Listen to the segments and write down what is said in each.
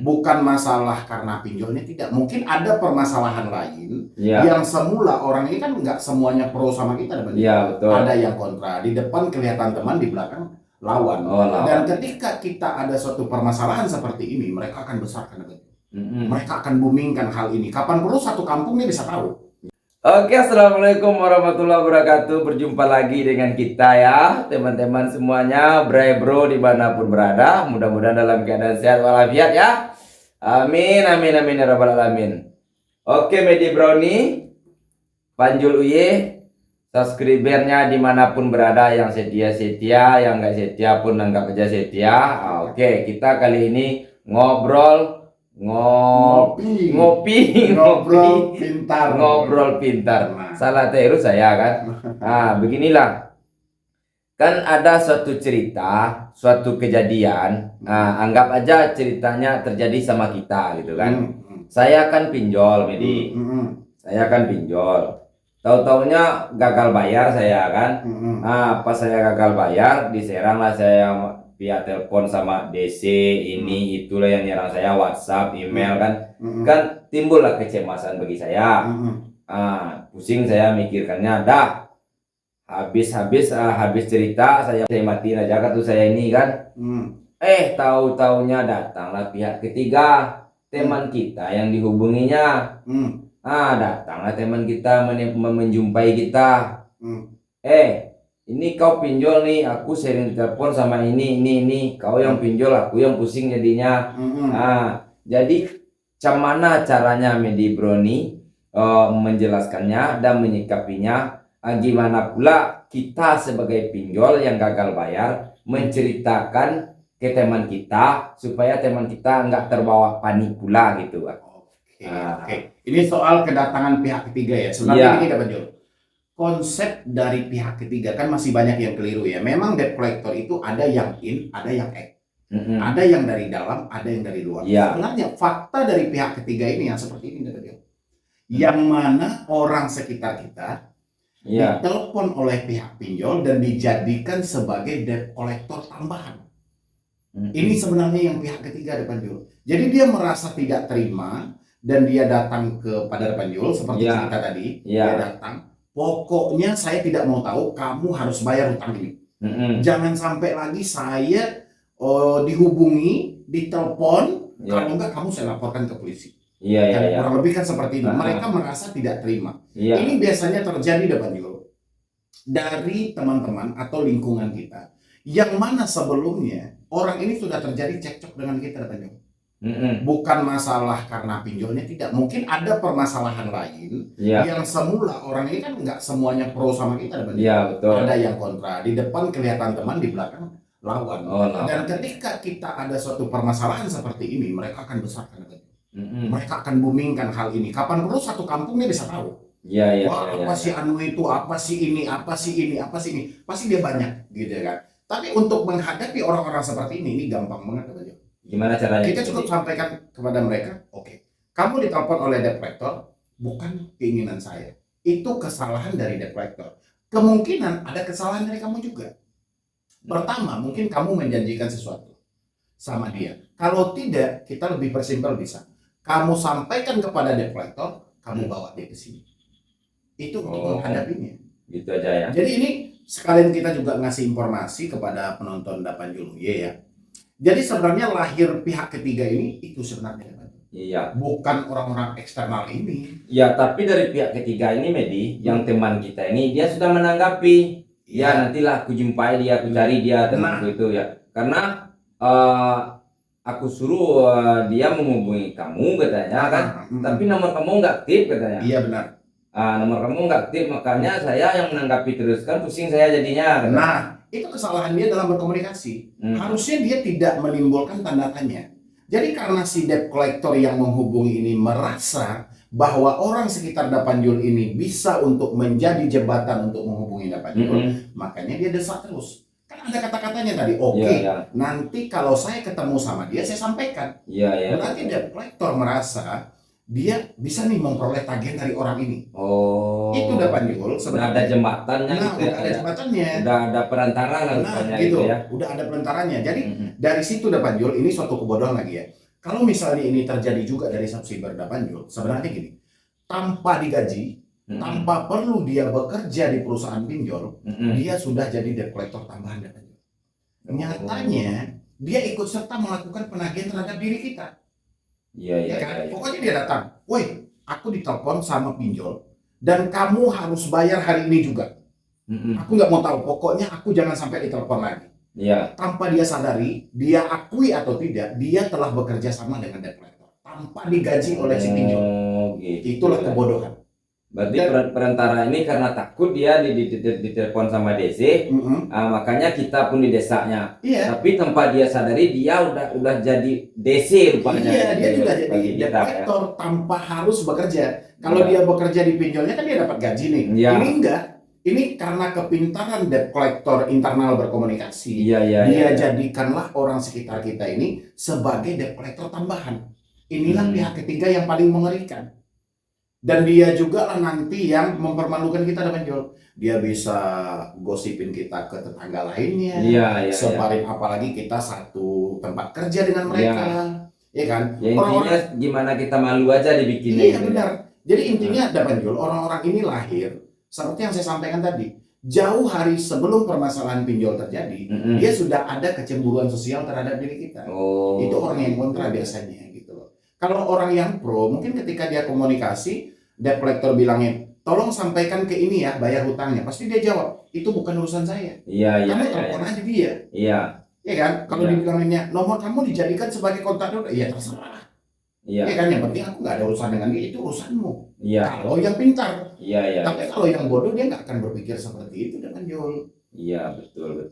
Bukan masalah karena pinjolnya, tidak. Mungkin ada permasalahan lain Iya, yang semula orang ini kan nggak semuanya pro sama kita, iya betul. ada yang kontra. Di depan kelihatan teman, di belakang lawan. Oh, Dan lawan. ketika kita ada suatu permasalahan seperti ini, mereka akan besarkan, Mm-mm. mereka akan boomingkan hal ini. Kapan perlu satu kampung dia bisa tahu. Oke, assalamualaikum warahmatullahi wabarakatuh. Berjumpa lagi dengan kita ya, teman-teman semuanya, Bray Bro dimanapun berada. Mudah-mudahan dalam keadaan sehat walafiat ya. Amin, amin, amin ya rabbal alamin. Oke, Medi Brownie, Panjul Uye, subscribernya dimanapun berada, yang setia-setia, yang nggak setia pun anggap aja setia. Oke, kita kali ini ngobrol Ngopi. ngopi Ngobrol pintar. ngobrol pintar. Nah. Salah tiru saya kan. Nah, beginilah. Kan ada suatu cerita, suatu kejadian. Nah, anggap aja ceritanya terjadi sama kita gitu kan. Saya kan pinjol, Medi. Saya kan pinjol. Tahu-taunya gagal bayar saya kan. Nah, pas saya gagal bayar, diserang lah saya via telepon sama DC, ini itulah yang nyerang saya, WhatsApp, email kan. Kan timbullah kecemasan bagi saya. Pusing saya mikirkannya, dah habis cerita saya matiin aja kan tuh saya ini kan. Tahu-taunya datanglah pihak ketiga, teman kita yang dihubunginya. Datanglah teman kita menjumpai kita. Ini kau pinjol nih, aku sering telepon sama ini. Kau yang pinjol, aku yang pusing jadinya. Jadi mana caranya Medi Brownie menjelaskannya dan menyikapinya? Gimana pula kita sebagai pinjol yang gagal bayar menceritakan ke teman kita supaya teman kita nggak terbawa panik pula gitu. Oke. Ini soal kedatangan pihak ketiga ya. Sebenarnya ini dapat jual. Konsep dari pihak ketiga kan masih banyak yang keliru ya. Memang debt collector itu ada yang in, ada yang out. Ada yang dari dalam, ada yang dari luar. Sebenarnya fakta dari pihak ketiga ini yang seperti ini dapat jual. Yang mana orang sekitar kita ditelepon oleh pihak pinjol dan dijadikan sebagai debt collector tambahan. Ini sebenarnya yang pihak ketiga depan Jul. Jadi dia merasa tidak terima dan dia datang kepada depan Jul seperti cerita tadi. Dia datang, pokoknya saya tidak mau tahu, kamu harus bayar hutang ini. Jangan sampai lagi saya dihubungi, ditelepon, kalau enggak kamu saya laporkan ke polisi. Kurang lebih kan seperti ini. Mereka merasa tidak terima. Ini biasanya terjadi depan Jul dari teman-teman atau lingkungan kita yang mana sebelumnya orang ini sudah terjadi cekcok dengan kita depan Jul. Bukan masalah karena pinjolnya, tidak. Mungkin ada permasalahan lain yang semula orang ini kan nggak semuanya pro sama kita depan Jul. Betul. Ada yang kontra. Di depan kelihatan teman, di belakang lawan. Dan ketika kita ada suatu permasalahan seperti ini, mereka akan besarkan. Mereka akan boomingkan hal ini. Kapan perlu satu kampung dia bisa tahu. Apa sih anu itu, apa sih ini, apa sih ini, apa sih ini. Pasti dia banyak gitu kan. Tapi untuk menghadapi orang-orang seperti ini gampang banget aja. Gimana caranya? Kita cukup sampaikan kepada mereka, oke. Kamu ditelepon oleh debt collector, bukan keinginan saya. Itu kesalahan dari debt collector. Kemungkinan ada kesalahan dari kamu juga. Pertama, mungkin kamu menjanjikan sesuatu sama dia. Kalau tidak, kita lebih persimpel bisa. Kamu sampaikan kepada debt collector, kamu bawa dia ke sini. Itu untuk menghadapinya. Gitu aja ya. Jadi ini sekalian kita juga ngasih informasi kepada penonton Dapan Juluye ya. Jadi sebenarnya lahir pihak ketiga ini itu sebenarnya. Bukan orang-orang eksternal ini. Tapi dari pihak ketiga ini Medi, yang teman kita ini dia sudah menanggapi. Nantilah aku jumpai dia, aku cari dia temanku itu ya. Karena aku suruh dia menghubungi kamu katanya kan, tapi nomor kamu nggak aktif katanya. Iya benar. Nomor kamu nggak aktif, makanya saya yang menanggapi terus kan, pusing saya jadinya. Nah, itu kesalahan dia dalam berkomunikasi. Harusnya dia tidak menimbulkan tanda tanya. Jadi karena si debt collector yang menghubungi ini merasa bahwa orang sekitar Dapanjul ini bisa untuk menjadi jembatan untuk menghubungi Dapanjul, makanya dia desak terus. Kan ada kata-katanya tadi, nanti kalau saya ketemu sama dia, saya sampaikan. Berarti debt collector merasa dia bisa nih memperoleh tagihan dari orang ini. Itu Dapanjul sebenarnya ada jembatannya. Udah ada jembatannya. Udah ada perantara lah gitu ya. Udah ada perantaranya. Jadi dari situ Dapanjul ini suatu kebodohan lagi ya. Kalau misalnya ini terjadi juga dari subscriber Dapanjol, sebenarnya gini, tanpa digaji, tanpa perlu dia bekerja di perusahaan pinjol, dia sudah jadi debt collector tambahan Dapanjol. Nyatanya dia ikut serta melakukan penagihan terhadap diri kita. Iya. Pokoknya dia datang, woi, aku ditelepon sama pinjol dan kamu harus bayar hari ini juga. Aku nggak mau tahu, pokoknya aku jangan sampai ditelepon lagi. Iya. Tanpa dia sadari, dia akui atau tidak, dia telah bekerja sama dengan debt collector tanpa digaji oleh si pinjol. Gitu. Itulah kebodohan. Berarti perantara ini karena takut dia ditelepon sama DC, makanya kita pun didesaknya. Iya. Tapi tanpa dia sadari dia udah jadi DC rupanya. Iya, dia juga jadi debt collector tanpa harus bekerja. Kalau dia bekerja di pinjolnya kan dia dapat gaji nih. Iya. Ini enggak. Ini karena kepintaran debt collector internal berkomunikasi. Dia jadikanlah orang sekitar kita ini sebagai debt collector tambahan. Inilah pihak ketiga yang paling mengerikan. Dan dia juga lah nanti yang mempermalukan kita Dapanjol. Dia bisa gosipin kita ke tetangga lainnya. Sebarin apalagi kita satu tempat kerja dengan mereka. Iya kan? Ya, intinya gimana kita malu aja dibikinnya. Iya benar. Jadi intinya Dapanjol, orang-orang ini lahir seperti yang saya sampaikan tadi. Jauh hari sebelum permasalahan pinjol terjadi, dia sudah ada kecemburuan sosial terhadap diri kita. Itu orang yang kontra biasanya gitu loh. Kalau orang yang pro, mungkin ketika dia komunikasi, debt collector bilangin, tolong sampaikan ke ini ya, bayar hutangnya. Pasti dia jawab, itu bukan urusan saya. Kamu telepon aja dia. Iya kan? Kalau dibilanginnya, nomor kamu dijadikan sebagai kontak, ya terserah. Iya kan? Yang penting aku nggak ada urusan dengan dia, itu urusanmu. Kalau yang pintar. Tapi kalau yang bodoh, dia nggak akan berpikir seperti itu dengan Jol. Iya, betul.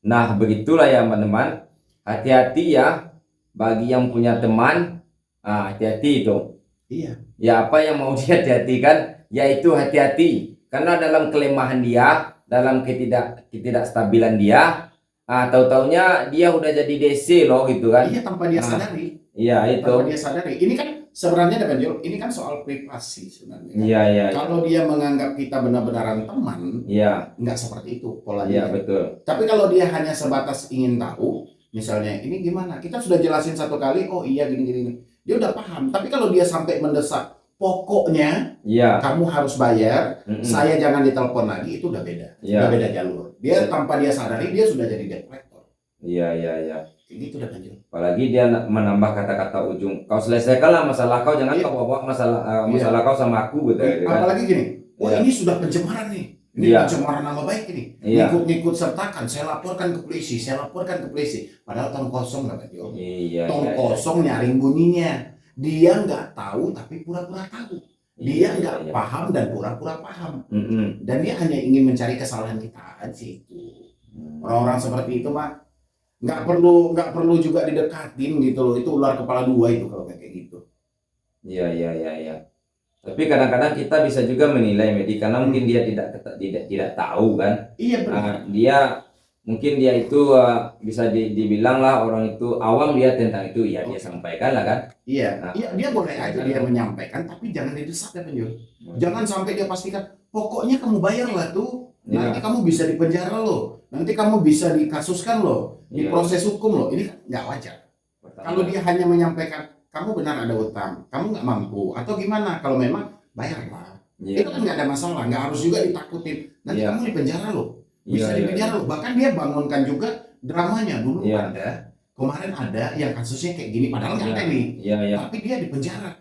Nah, begitulah ya teman-teman. Hati-hati ya. Bagi yang punya teman, hati-hati itu. Iya. Ya apa yang mau dihati-hatikan, yaitu hati-hati. Karena dalam kelemahan dia, dalam ketidakstabilan dia, tahu-taunya dia udah jadi DC loh gitu kan. Iya, tanpa dia sadari. Iya, itu. Tanpa dia sadari. Ini kan sebenarnya Dapanjol, ini kan soal privasi sebenarnya. Iya. Kalau dia menganggap kita benar-benaran teman, nggak seperti itu polanya. Iya, betul. Tapi kalau dia hanya sebatas ingin tahu, misalnya ini gimana, kita sudah jelasin satu kali, oh iya gini, dia udah paham. Tapi kalau dia sampai mendesak, pokoknya kamu harus bayar, saya jangan ditelepon lagi, itu udah beda. Udah beda jalur. Dia tanpa dia sadari, dia sudah jadi debt collector. Iya. Gitu udah Dapanjol. Apalagi dia menambah kata-kata ujung, kau selesaikanlah masalah kau, jangan kau bawa masalah kau sama aku gitu. Apalagi gini, ini sudah pencemaran nih. Ini pencemaran nama baik ini. Ngikut sertakan, saya laporkan ke polisi. Padahal tong kosong Dapanjol. Tong kosong nyaring bunyinya. Dia nggak tahu tapi pura-pura tahu. Dia nggak paham dan pura-pura paham. Dan dia hanya ingin mencari kesalahan kita aja itu. Orang-orang seperti itu mah nggak perlu juga didekatin gitu loh. Itu ular kepala dua itu kalau kayak gitu. Iya. Tapi kadang-kadang kita bisa juga menilai Medi, karena mungkin dia tidak tahu kan. Iya benar. Mungkin dia itu bisa dibilang lah orang itu awam dia tentang itu, dia sampaikan lah kan. Iya, dia boleh aja dia menyampaikan, tapi jangan didesak ya Penjol. Jangan sampai dia pastikan, pokoknya kamu bayar lah tuh, nanti kamu bisa dipenjara loh, nanti kamu bisa dikasuskan loh, diproses hukum loh. Ini kan nggak wajar. Kalau dia hanya menyampaikan, kamu benar ada utang, kamu nggak mampu, atau gimana? Kalau memang bayarlah, itu kan nggak ada masalah, nggak harus juga ditakutin. Nanti kamu dipenjara loh. Bisa dipenjara loh. Bahkan dia bangunkan juga dramanya dulu kemarin ada yang kasusnya kayak gini padahal nggak ada nih, tapi dia dipenjara.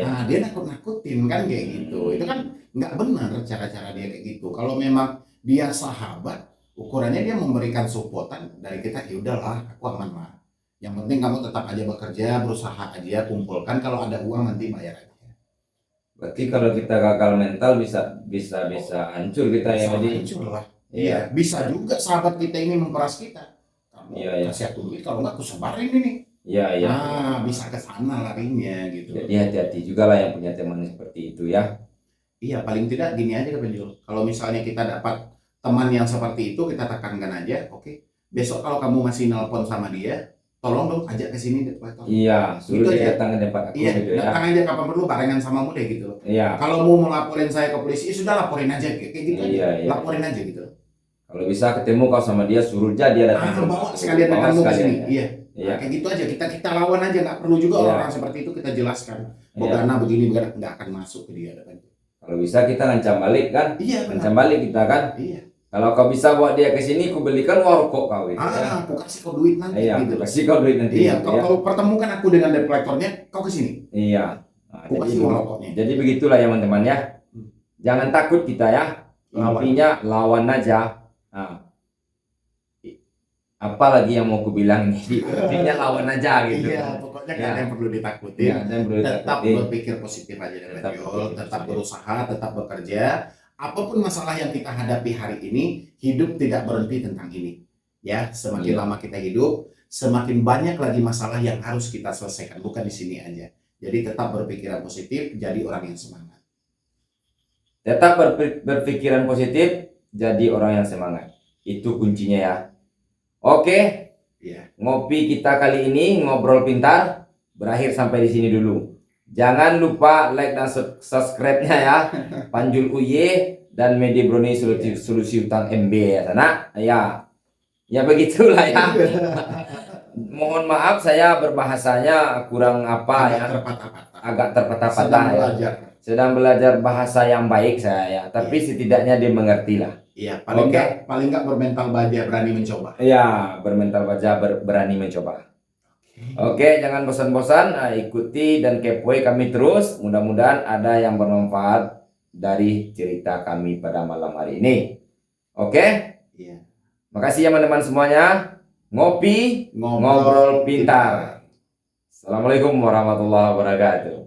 Nah dia nakut-nakutin kan kayak gitu. Itu kan nggak benar cara-cara dia kayak gitu. Kalau memang dia sahabat, ukurannya dia memberikan supportan dari kita, ya udahlah aku aman lah. Yang penting kamu tetap aja bekerja, berusaha aja, kumpulkan, kalau ada uang nanti bayar aja. Berarti kalau kita gagal mental bisa hancur kita ya. Hancur lah. Iya, bisa juga sahabat kita ini memperas kita. Kamu kasih aku duit, kalau nggak aku sebarin ini. Nah, bisa ke sana larinya gitu. Jadi hati-hati juga lah yang punya teman seperti itu ya. Iya, paling tidak gini aja Penjol. Kalau misalnya kita dapat teman yang seperti itu, kita tekankan aja, oke. Besok kalau kamu masih nelpon sama dia, tolong dong ajak ke sini deh. Iya, suruh dia datang ke tempat aku gitu ya. Datang aja kapan perlu, barengan sama deh gitu. Kalau mau melaporin saya ke polisi, sudah laporin aja kayak gitu aja. Laporin aja gitu. Kalau bisa ketemu kau sama dia, suruh dia datang. Bawa sekalian kamu ke sini. Iya. Kayak gitu aja, kita lawan aja, nggak perlu juga Iya. orang-orang seperti itu kita jelaskan. Iya. Karena begini nggak akan masuk ke dia. Kalau bisa kita ngancam balik kan? Iya, benar. Ngancam balik kita kan? Iya. Kalau kau bisa bawa dia ke sini, ku belikan warkop kau gitu ya. Aku kasih kau duit nanti. Iya, gitu. aku kasih kau duit nanti. Iya, gitu, kalau ya. kau pertemukan aku dengan debt collectornya, kau ke sini. Iya. Nah, Aku kasih uang rokoknya. jadi begitulah ya teman-teman ya. Jangan takut kita ya. Intinya lawan aja. Nah, apalagi yang mau ku bilang ini, intinya lawan aja gitu. Iya, pokoknya nggak Ya. ada yang perlu ditakutin. Iya, dan perlu Tetap ditakutin. berpikir positif aja, Tetap Yul. berpikir Tetap positif. berusaha, tetap bekerja. Apapun masalah yang kita hadapi hari ini, hidup tidak berhenti tentang ini. Ya, semakin Iya. lama kita hidup, semakin banyak lagi masalah yang harus kita selesaikan, bukan di sini aja. Jadi tetap berpikiran positif, jadi orang yang semangat. Tetap berpikiran positif, jadi orang yang semangat. Itu kuncinya ya. Oke, Iya. ngopi kita kali ini ngobrol pintar berakhir sampai di sini dulu. Jangan lupa like dan subscribe-nya ya. Panjul UY dan Medi Broni solusi utang MB ya sana. Ya begitulah ya. Mohon maaf saya berbahasanya kurang apa ya. Agak terpatah-patah Sedang ya. belajar. Sedang belajar bahasa yang baik saya ya. Tapi setidaknya dia mengerti lah. Iya, paling Oke. nggak bermental baja, berani mencoba. Ya, bermental baja berani mencoba. Oke, jangan bosan-bosan, ikuti dan kepoin kami terus. Mudah-mudahan ada yang bermanfaat dari cerita kami pada malam hari ini. Oke, Iya. makasih ya teman-teman semuanya. Ngopi, ngobrol pintar. Assalamualaikum warahmatullahi wabarakatuh.